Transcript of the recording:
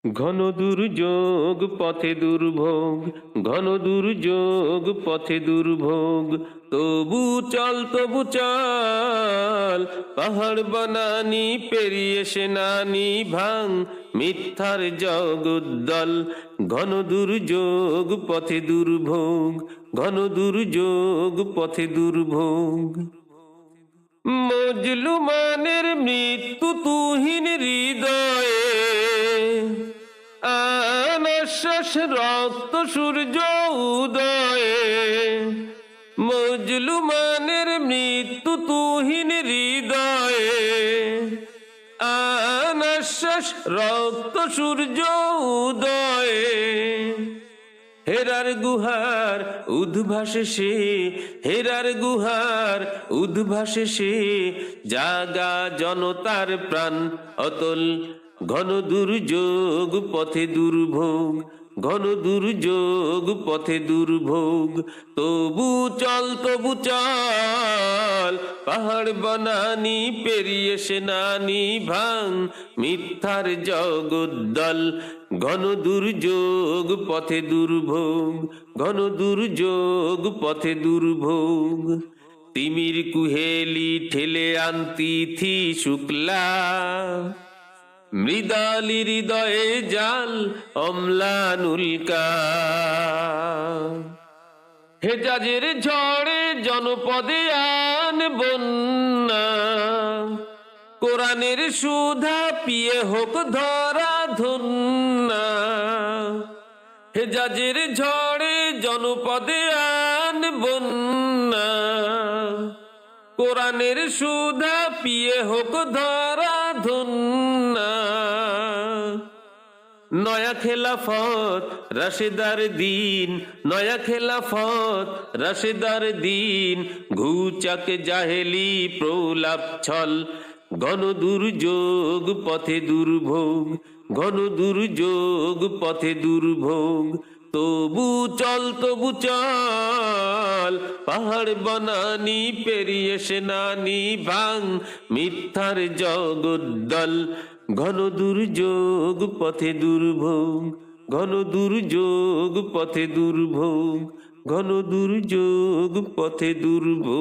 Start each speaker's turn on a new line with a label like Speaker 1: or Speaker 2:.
Speaker 1: ঘন দুর্যোগ পথে দুর্ভোগ, ঘন দুর্যোগ পথে দুর্ভোগ, তবু চল তবু চল, পাহাড় বনানি পেরিয়ে সেনানি ভাঙ, মিথ্যার জগদ্দল। ঘন দুর্যোগ পথে দুর্ভোগ, ঘন দুর্যোগ পথে দুর্ভোগ। মজলুমানের মৃত্যু তুহিন হৃদয়ে, আনাশ্বাস রক্ত সূর্য উদয়ে। মজলুমানের মৃত্যু তুহিন হৃদয়ে, আনাশ্বাস রক্ত সূর্য উদয়ে। হেরার গুহার উদ্ভাসে সে, হেরার গুহার উদ্ভাসে সে, জাগা জনতার প্রাণ অতল। ঘন দুর্যোগ পথে দুর্ভোগ, ঘন দুর্যোগ পথে দুর্ভোগ, তবু চল তবু চল, পাহাড় বনানি পেরিয়ে সেনানি ভাঙ, মিথ্যার জগদ্দল। ঘন দুর্যোগ পথে দুর্ভোগ, ঘন দুর্যোগ পথে দুর্ভোগ। তিমির কুহেলি ঠেলে আনতিথি শুক্লা, মৃদালি হৃদয়ে জাল অম্লানুল্কা। হেজাজের ঝড়ে জনপদে আন বন্যা, কোরআনের সুধা পিয়ে হোক ধরা ধন্যা। হেজাজের ঝড়ে জনপদে আন বন্যা, কোরআনের সুধা পিয়ে হোক ধরা ধন্যা। নয়া খেলাফত রাশেদার দিন, নয়া খেলাফত রাশেদার দিন, ঘুচাক জাহেলি প্রলাপ ছল। ঘন দুর্যোগ পথে দুর্ভোগ, ঘন দুর্যোগ পথে দুর্ভোগ, তবু চল তবু চল, পাহাড় বনানি পেরিয়ে সেনানি ভাঙ, মিথ্যার জগদ্দল। ঘন দুর্যোগ পথে দুর্ভোগ, ঘন দুর্যোগ পথে দুর্ভোগ, ঘন দুর্যোগ পথে দুর্ভোগ।